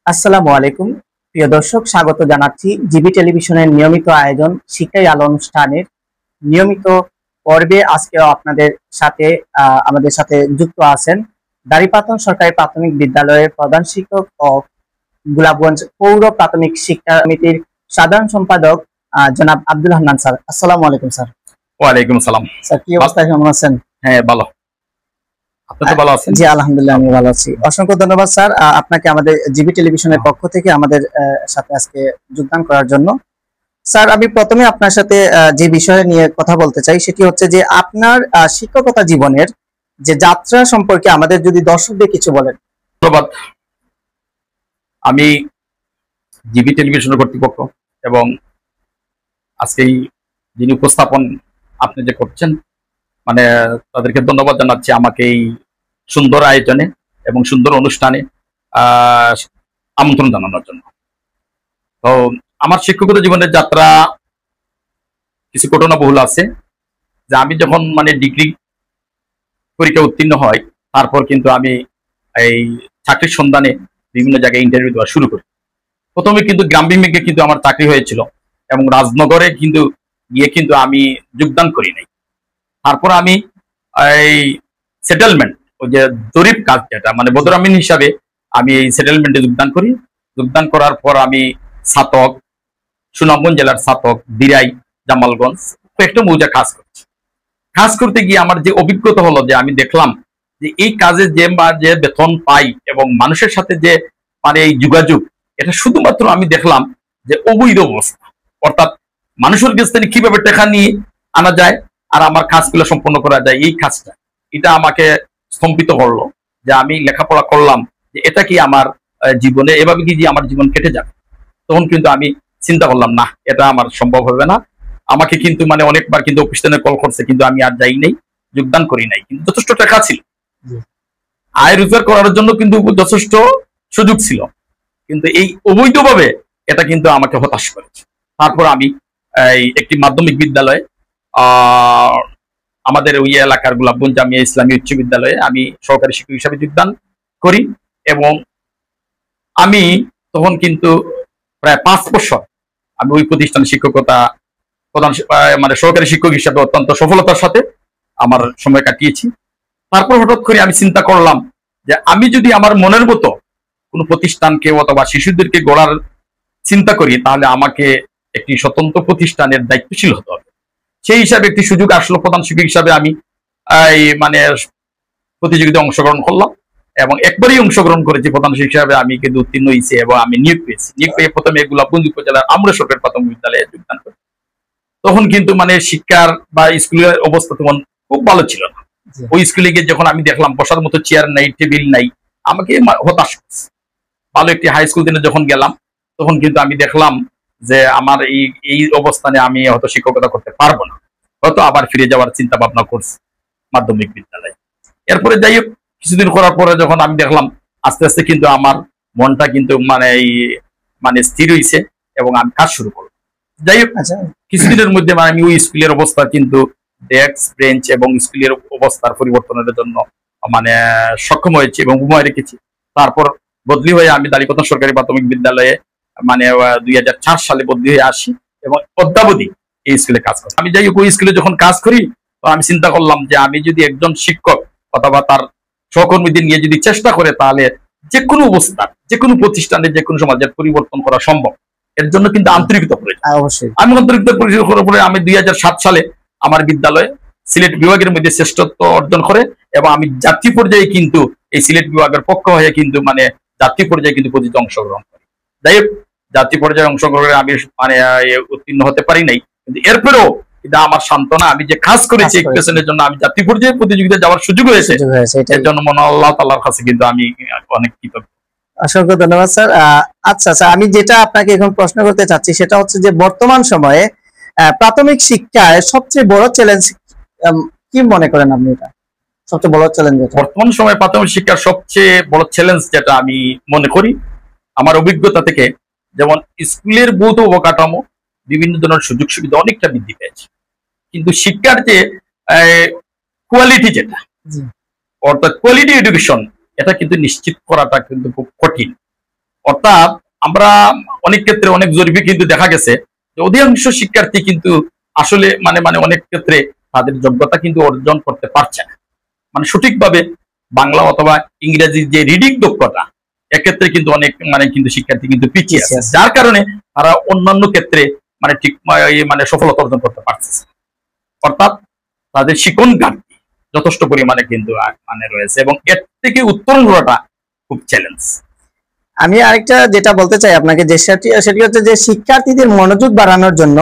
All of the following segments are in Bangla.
আসসালামু আলাইকুম প্রিয় দর্শক, স্বাগত জানাচ্ছি জিবি টেলিভিশনের নিয়মিত আয়োজন শিক্ষাই আলো অনুষ্ঠানের নিয়মিত পর্বে। আজকেও আপনাদের সাথে আমাদের সাথে যুক্ত আছেন দাড়িপাতন সরকারি প্রাথমিক বিদ্যালয়ের প্রধান শিক্ষক ও গোলাপগঞ্জ পৌর প্রাথমিক শিক্ষা সমিতির সাধারণ সম্পাদক জনাব আব্দুল হান্নান স্যার। আসসালামু আলাইকুম স্যার। ওয়ালাইকুম সালাম স্যার, কি অবস্থা, কেমন আছেন? হ্যাঁ, ভালো। আপনি তো ভালো আছেন? জি আলহামদুলিল্লাহ, আমি ভালো আছি। অসংখ্য ধন্যবাদ স্যার আপনাকে আমাদের জিবি টেলিভিশনের পক্ষ থেকে আমাদের সাথে আজকে যোগদান করার জন্য। স্যার, আমি প্রথমে আপনার সাথে যে বিষয় নিয়ে কথা বলতে চাই সেটি হচ্ছে যে আপনার শিক্ষকতা জীবনের যে যাত্রা সম্পর্কে আমাদের যদি দর্শকদের কিছু বলেন। ধন্যবাদ। আমি জিবি টেলিভিশনের কর্তৃপক্ষ এবং আজকে যিনি উপস্থাপন আপনি যে করছেন, মানে তাদেরকে ধন্যবাদ জানাচ্ছি আমাকে এই সুন্দর আয়োজনে এবং সুন্দর অনুষ্ঠানে আমন্ত্রণ জানানোর জন্য। তো আমার শিক্ষকতা জীবনের যাত্রা কিছু ঘটনা বহুল আছে। যে আমি যখন ডিগ্রি পরীক্ষা উত্তীর্ণ হয়, তারপর কিন্তু আমি এই চাকরির সন্ধানে বিভিন্ন জায়গায় ইন্টারভিউ দেওয়া শুরু করি। প্রথমে কিন্তু গ্রাম বিভাগে কিন্তু আমার চাকরি হয়েছিল এবং রাজনগরে কিন্তু গিয়ে কিন্তু আমি যোগদান করি নাই। তারপর আমি এই সেটেলমেন্ট, ওই যে জরিপ কাজ, যেটা বদরামিন হিসাবে আমি এই সেটেলমেন্টে যোগদান করি। যোগদান করার পর আমি ছাতক, সুনামগঞ্জ জেলার ছাতক, দিরাই, জামালগঞ্জ কয়েকটা মৌজা কাজ করছি। কাজ করতে গিয়ে আমার যে অভিজ্ঞতা হলো, যে আমি দেখলাম যে এই কাজে যে বেতন পাই এবং মানুষের সাথে যে এই যোগাযোগ, এটা শুধুমাত্র আমি দেখলাম যে অবৈধ অবস্থা, অর্থাৎ মানুষের কাছ থেকে কিভাবে টাকা নিয়ে আনা যায় আর আমার কাজগুলো সম্পন্ন করা যায়, এই কাজটা এটা আমাকে স্তম্ভিত করলো। যে আমি লেখাপড়া করলাম, যে এটা কি আমার জীবনে এভাবে কি যে আমার জীবন কেটে যাবে। তখন কিন্তু আমি চিন্তা করলাম, না, এটা আমার সম্ভব হবে না। আমাকে কিন্তু অনেকবার কিন্তু অফিস থেকে কল করছে, কিন্তু আমি আর যাই নাই, যোগদান করি নাই। কিন্তু যথেষ্ট টাকা ছিল, আয় রোজগার করার জন্য কিন্তু যথেষ্ট সুযোগ ছিল, কিন্তু এই অবৈধভাবে এটা কিন্তু আমাকে হতাশ করেছে। তারপর আমি একটি মাধ্যমিক বিদ্যালয়ে, আমাদের ওই এলাকার গোলাপগঞ্জ জামিয়া ইসলামী উচ্চ বিদ্যালয়ে আমি সহকারী শিক্ষক হিসাবে যোগদান করি। এবং আমি তখন কিন্তু প্রায় 5 বছর আমি ওই প্রতিষ্ঠানে শিক্ষকতা প্রধান সহকারী শিক্ষক হিসাবে অত্যন্ত সফলতার সাথে আমার সময় কাটিয়েছি। তারপর হঠাৎ করে আমি চিন্তা করলাম যে আমি যদি আমার মনের মতো কোনো প্রতিষ্ঠানকে অথবা শিশুদেরকে গড়ার চিন্তা করি, তাহলে আমাকে একটি স্বতন্ত্র প্রতিষ্ঠানের দায়িত্বশীল হতে হবে। সেই হিসাবে একটি সুযোগ আসলো, প্রধান শিক্ষক হিসাবে আমি প্রতিযোগিতায় অংশগ্রহণ করলাম এবং একবারই অংশগ্রহণ করেছি। প্রধান শিক্ষক হিসাবে আমি কিন্তু উত্তীর্ণ হয়েছি এবং আমি নিয়োগ পেয়েছি। নিয়োগ পেয়ে প্রথমে গোলাপগঞ্জ উপজেলার আমরা সরকারি প্রাথমিক বিদ্যালয়ে যোগদান করি। তখন কিন্তু শিক্ষার বা স্কুলের অবস্থা তেমন খুব ভালো ছিল না। ওই স্কুলে গিয়ে যখন আমি দেখলাম বসার মতো চেয়ার নাই, টেবিল নাই, আমাকে হতাশ করছে। ভালো একটি হাই স্কুল দিনে যখন গেলাম, তখন কিন্তু আমি দেখলাম যে আমার এই অবস্থানে আমি হয়তো শিক্ষকতা করতে পারবো না, হয়তো আবার ফিরে যাওয়ার চিন্তা ভাবনা করছি মাধ্যমিক বিদ্যালয়ে। এরপরে যাই হোক, কিছুদিন করার পরে যখন আমি দেখলাম আস্তে আস্তে কিন্তু আমার মনটা কিন্তু স্থির হয়েছে এবং আমি কাজ শুরু করলাম। যাই হোক, কিছুদিনের মধ্যে আমি ওই স্কুলের অবস্থা কিন্তু ডেস্ক, বেঞ্চ এবং স্কুলের অবস্থার পরিবর্তনের জন্য সক্ষম হয়েছি এবং ঘুমায় রেখেছি। তারপর বদলি হয়ে আমি দাড়িপাতন সরকারি প্রাথমিক বিদ্যালয়ে 2004 সালে বদলি হয়ে আসি এবং অদ্যাবধি এই স্কুলে কাজ করি। আমি যাই হোক, ওই স্কুলে যখন কাজ করি, তো আমি চিন্তা করলাম যে আমি যদি একজন শিক্ষক অথবা তার সহকর্মীদের নিয়ে যদি চেষ্টা করে, তাহলে যে কোনো অবস্থা, যে কোনো প্রতিষ্ঠানে, যে কোনো সমাজের পরিবর্তন করা সম্ভব। এর জন্য কিন্তু আন্তরিকতা প্রয়োজন। আমি আন্তরিকতা করার পরে আমি 2007 সালে আমার বিদ্যালয়ে সিলেট বিভাগের মধ্যে শ্রেষ্ঠত্ব অর্জন করে এবং আমি জাতীয় পর্যায়ে কিন্তু এই সিলেট বিভাগের পক্ষ হয়ে কিন্তু জাতীয় পর্যায়ে কিন্তু প্রতিযোগিতা অংশগ্রহণ করি। যাই হোক, জাতীয় পর্যায়ে অংশগ্রহণে আমি উত্তীর্ণ হতে পারি নাই, কিন্তু এরপরেও এটা আমার সান্ত্বনা, আমি যে কাজ করেছি এই পেছনের জন্য আমি জাতীয় পর্যায়ে প্রতিযোগিতা যাওয়ার সুযোগ হয়েছে, এর জন্য মনে আল্লাহ তাআলার কাছে কিন্তু আমি অনেক কৃতজ্ঞ। অসংখ্য ধন্যবাদ স্যার। আচ্ছা স্যার, আমি যেটা আপনাকে এখন প্রশ্ন করতে চাচ্ছি সেটা হচ্ছে যে বর্তমান সময়ে প্রাথমিক শিক্ষায় সবচেয়ে বড় চ্যালেঞ্জ কি মনে করেন আপনি? এটা সবচেয়ে বড় চ্যালেঞ্জ বর্তমান সময়ে প্রাথমিক শিক্ষার সবচেয়ে বড় চ্যালেঞ্জ যেটা আমি মনে করি আমার অভিজ্ঞতা থেকে, যেমন স্কুলের ভৌত অবকাঠামো, বিভিন্ন ধরনের সুযোগ সুবিধা অনেকটা বৃদ্ধি পেয়েছে, কিন্তু শিক্ষার যে কোয়ালিটি, যেটা অর্থাৎ কোয়ালিটি এডুকেশন, এটা কিন্তু নিশ্চিত করাটা কিন্তু খুব কঠিন। অর্থাৎ আমরা অনেক ক্ষেত্রে অনেক জরিপে কিন্তু দেখা গেছে যে অধিকাংশ শিক্ষার্থী কিন্তু আসলে মানে মানে অনেক ক্ষেত্রে তাদের যোগ্যতা কিন্তু অর্জন করতে পারছে না, মানে সঠিকভাবে বাংলা অথবা ইংরেজির যে রিডিং দক্ষতা এক্ষেত্রে কিন্তু অনেক মানে কিন্তু শিক্ষার্থী কিন্তু পিছিয়ে আছে, যার কারণে তারা অন্যান্য ক্ষেত্রে মানে ঠিক মানে সফলতা অর্জন করতে পারছে। অর্থাৎ তাদের শিক্ষণ ঘাটতি যথেষ্ট পরিমাণে কিন্তু মানে রয়েছে এবং এর থেকে উত্তরণ করাটা খুব চ্যালেঞ্জ। আমি আরেকটা যেটা বলতে চাই আপনাকে, যে সেটি হচ্ছে যে শিক্ষার্থীদের মনোযোগ বাড়ানোর জন্য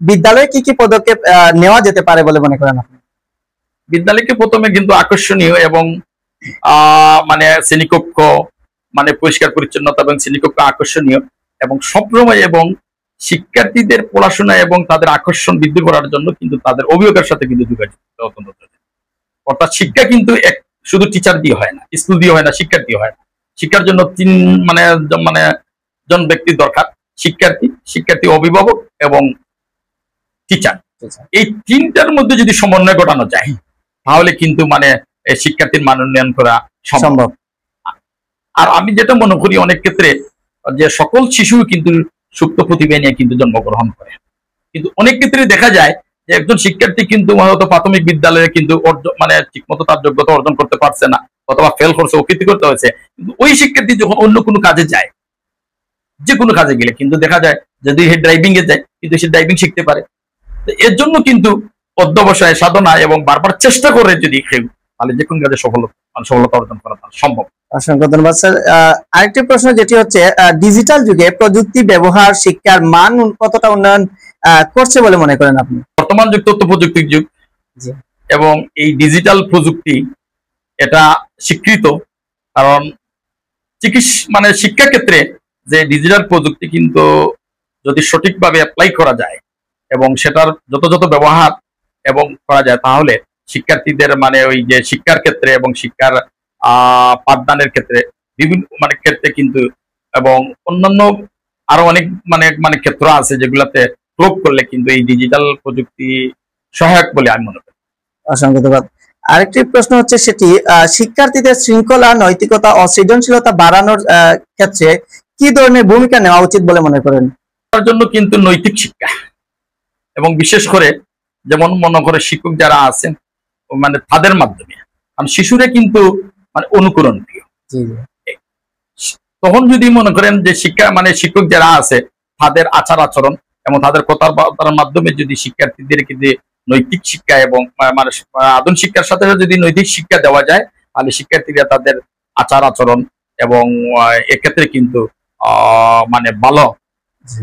বিদ্যালয়ে কি কি পদক্ষেপ নেওয়া যেতে পারে বলে মনে করেন আপনি? বিদ্যালয়কে প্রথমে কিন্তু আকর্ষণীয় এবং মানে শ্রেণীকক্ষ মানে পরিষ্কার পরিচ্ছন্নতা এবং শ্রেণীকক্ষ আকর্ষণীয় এবং সবসময় এবং শিক্ষার্থীদের পড়াশোনা এবং তাদের আকর্ষণ বৃদ্ধি করার জন্য কিন্তু তাদের অভিভাবকের সাথে কিন্তু যোগাযোগ অত্যন্ত প্রয়োজন। অর্থাৎ শিক্ষা কিন্তু শুধু টিচার দিয়ে হয় না, স্কুল দিয়ে হয় না, শিক্ষার দিয়ে হয় না। শিক্ষার জন্য মানে জন ব্যক্তি দরকার, শিক্ষার্থী অভিভাবক এবং টিচার। এই তিনটার মধ্যে যদি সমন্বয় ঘটানো যায় তাহলে কিন্তু মানে শিক্ষার্থীর মান উন্নয়ন করা সম্ভব। আর আমি যেটা মনে করি অনেক ক্ষেত্রে যে সকল শিশু কিন্তু সুপ্ত প্রতিভা নিয়ে কিন্তু জন্মগ্রহণ করে, কিন্তু অনেক ক্ষেত্রে দেখা যায় যে একজন শিক্ষার্থী কিন্তু হয়তো প্রাথমিক বিদ্যালয়ে কিন্তু মানে ঠিকমতো তার যোগ্যতা অর্জন করতে পারছে না অথবা ফেল করছে, অকৃতি করতে হয়েছে, কিন্তু ওই শিক্ষার্থী যখন অন্য কোনো কাজে যায়, যে কোনো কাজে গেলে কিন্তু দেখা যায় যদি সে ড্রাইভিং এ যায় কিন্তু সে ড্রাইভিং শিখতে পারে। এর জন্য কিন্তু অধ্যবসায় সাধনা এবং বারবার চেষ্টা করে যদি কেউ, তাহলে যে কোনো কাজে সফলতা অর্জন করা সম্ভব। অসংখ্য ধন্যবাদ স্যার। আরেকটি প্রশ্ন যেটি হচ্ছে ডিজিটাল যুগে প্রযুক্তি ব্যবহার শিক্ষার মান কতটা উন্নয়ন করছে বলে মনে করেন আপনি? বর্তমান যুগ তথ্য প্রযুক্তির যুগ এবং এই ডিজিটাল প্রযুক্তি এটা স্বীকৃত, কারণ মানে শিক্ষা ক্ষেত্রে যে ডিজিটাল প্রযুক্তি কিন্তু যদি সঠিকভাবে অ্যাপ্লাই করা যায় এবং সেটার যথাযথ ব্যবহার এবং করা যায় তাহলে শিক্ষার্থীদের মানে ওই যে শিক্ষার ক্ষেত্রে এবং শিক্ষার পাঠদানের ক্ষেত্রে বিভিন্ন মানে ক্ষেত্রে কিন্তু এবং অন্যান্য আরো অনেক মানে ক্ষেত্র আছে যেগুলাতে প্রয়োগ করলে কিন্তু এই ডিজিটাল প্রযুক্তি সহায়ক বলে আমি মনে করি। অসংখ্য ধন্যবাদ। আরেকটি প্রশ্ন হচ্ছে সেটি শিক্ষার্থীদের শৃঙ্খলা, নৈতিকতা ও সৃজনশীলতা বাড়ানোর ক্ষেত্রে কি ধরনের ভূমিকা নেওয়া উচিত বলে মনে করেন? তার জন্য কিন্তু নৈতিক শিক্ষা এবং বিশেষ করে যেমন মনে করে শিক্ষক যারা আছেন মানে তাদের মাধ্যমে, কারণ শিশুরা কিন্তু মানে অনুকরণ প্রিয়, তখন যদি মনে করেন যে শিক্ষা মানে শিক্ষক যারা আছে তাদের আচার আচরণ এবং তাদের কথার মাধ্যমে যদি শিক্ষার্থীদেরকে যে নৈতিক শিক্ষা এবং মানে আধুনিক শিক্ষার সাথে যদি নৈতিক শিক্ষা দেওয়া যায় তাহলে শিক্ষার্থীরা তাদের আচার আচরণ এবং এক্ষেত্রে কিন্তু মানে ভালো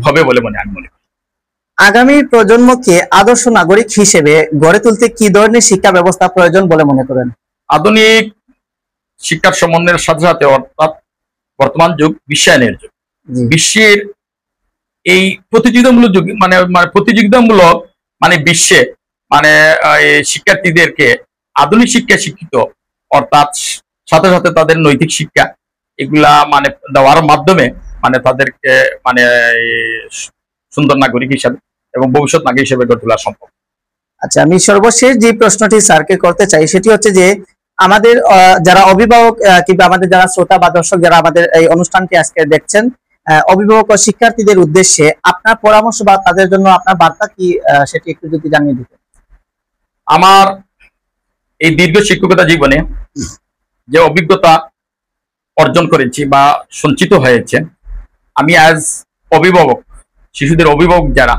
হবে বলে আমি মনে করি। আগামী প্রজন্মকে আদর্শ নাগরিক হিসেবে গড়ে তুলতে কি ধরনের শিক্ষা ব্যবস্থা প্রয়োজন বলে মনে করেন? আধুনিক শিক্ষার সমন্বয়ের সাথে সাথে অর্থাৎ বর্তমান যুগ বিশ্বায়নের যুগ, বিশ্বের এই প্রতিযোগিতামূলক যুগ মানে প্রতিযোগিতামূলক মানে বিশ্বে মানে শিক্ষার্থীদেরকে আধুনিক শিক্ষা শিক্ষিত অর্থাৎ সাথে সাথে তাদের নৈতিক শিক্ষা এগুলা মানে দেওয়ার মাধ্যমে মানে তাদেরকে মানে সুন্দর নাগরিক হিসাবে এবং ভবিষ্যৎ নাগরিক হিসেবে গড়ে তোলা সম্ভব। আচ্ছা, আমি সর্বশেষ যে প্রশ্নটি স্যারকে করতে চাই সেটি হচ্ছে যে আমাদের যারা অভিভাবক কিংবা আমাদের যারা শ্রোতা বা দর্শক যারা আমাদের এই অনুষ্ঠানটি আজকে দেখছেন, অভিভাবক ও শিক্ষার্থীদের উদ্দেশ্যে আপনার পরামর্শ বা তাদের জন্য আপনার বার্তা কি সেটি একটু যদি জানিয়ে দিতেন। আমার এই দীর্ঘ শিক্ষকতা জীবনে যে অভিজ্ঞতা অর্জন করেছি বা সঞ্চিত হয়েছে, আমি আজ অভিভাবক শিশুদের অভিভাবক যারা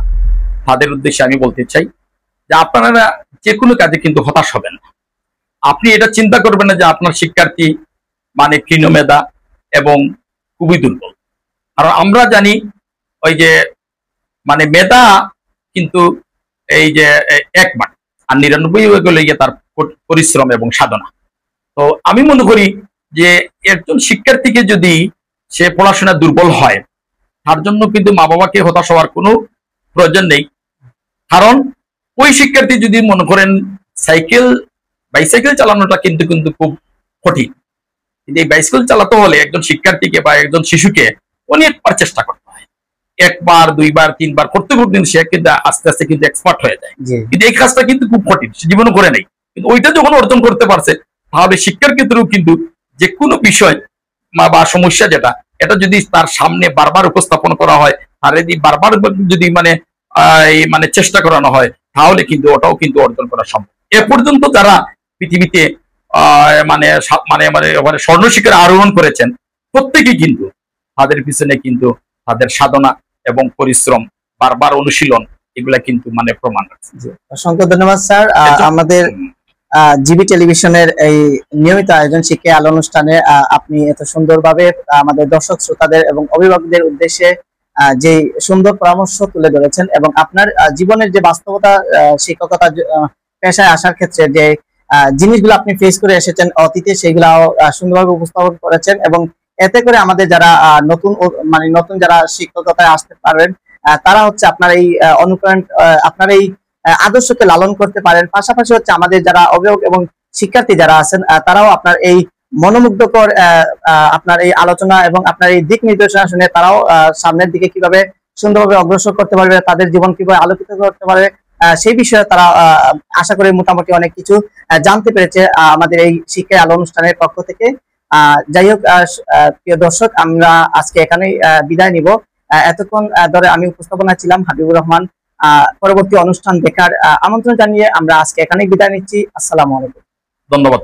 তাদের উদ্দেশ্যে আমি বলতে চাই যে আপনারা যে কোনো কাজে কিন্তু হতাশ হবেন না। আপনি এটা চিন্তা করবেন না যে আপনার শিক্ষার্থী মানে ক্ষীণমেধা এবং খুবই দুর্বল, কারণ আমরা জানি ওই যে মানে মেধা কিন্তু এই যে একবার আর 99 হয়ে গেলে তার পরিশ্রম এবং সাধনা। তো আমি মনে করি যে একজন শিক্ষার্থীকে যদি সে পড়াশোনা দুর্বল হয় তার জন্য কিন্তু মা বাবাকে হতাশ হওয়ার কোনো প্রয়োজন নেই, কারণ ওই শিক্ষার্থী যদি মনে করেন বাইসাইকেল চালানোটা কিন্তু খুব কঠিন, কিন্তু এই বাইসাইকেল চালাতে হলে একজন শিক্ষার্থীকে বা একজন শিশুকে অনেকবার চেষ্টা করতে হয়, একবার দুইবার তিনবার করতে করতে সে কিন্তু আস্তে আস্তে কিন্তু এক্সপার্ট হয়ে যায়। কিন্তু এই কাজটা কিন্তু খুব কঠিন, সে জীবনে করে নেই, কিন্তু ওইটা যখন অর্জন করতে পারছে তাহলে শিক্ষার ক্ষেত্রেও কিন্তু যে কোনো বিষয় বা সমস্যা যেটা এটা যদি তার সামনে বারবার উপস্থাপন করা হয়, আর যদি বারবার যদি মানে চেষ্টা করানো হয়, তাহলে কিন্তু ওটাও কিন্তু অর্জন করা সম্ভব। এ পর্যন্ত যারা পৃথিবীতে মানে স্বর্ণ শিখরে আরোহণ করেছেন, প্রত্যেকেই কিন্তু তাদের পিছনে কিন্তু তাদের সাধনা এবং পরিশ্রম, বারবার অনুশীলন, এগুলা কিন্তু মানে প্রমাণ আছে। অসংখ্য ধন্যবাদ স্যার। আমাদের জিবি টেলিভিশনের এই নিয়মিত আয়োজন শিক্ষা আলো অনুষ্ঠানে আপনি এত সুন্দরভাবে আমাদের দর্শক শ্রোতাদের এবং অভিভাবকদের উদ্দেশ্যে যে সুন্দর পরামর্শ তুলে ধরেছেন, এবং আপনার জীবনের যে বাস্তবতা, শিক্ষকতা পেশায় আসার ক্ষেত্রে যে জিনিসগুলো আপনি ফেস করে এসেছেন অতীতে, সেগুলো সুন্দরভাবে উপস্থাপন করেছেন, এবং এতে করে আমাদের যারা নতুন যারা শিক্ষকতায় আসতে পারবেন, তারা হচ্ছে আপনার এই অনুপ্রেরণা, আপনার এই আদর্শকে লালন করতে পারেন। পাশাপাশি হচ্ছে আমাদের যারা অভিভাবক এবং শিক্ষার্থী যারা আছেন, তারাও আপনার এই মনোমুগ্ধকর আপনার এই আলোচনা এবং আপনার এই দিক নির্দেশনা শুনে তারাও সামনের দিকে কিভাবে সুন্দরভাবে অগ্রসর করতে পারবে, তাদের জীবন কিভাবে আলোকিত করতে পারবে, সেই বিষয়ে তারা আশা করি মোটামুটি অনেক কিছু জানতে পেরেছে আমাদের এই শিক্ষা আলো অনুষ্ঠানের পক্ষ থেকে। যাই হোক, প্রিয় দর্শক, আমরা আজকে এখানেই বিদায় নিব। এতক্ষণ ধরে আমি উপস্থাপনা ছিলাম হাবিবুর রহমান। পরবর্তী অনুষ্ঠান দেখার আমন্ত্রণ জানিয়ে আমরা আজকে এখানেই বিদায় নিচ্ছি। আসসালামু আলাইকুম। ধন্যবাদ।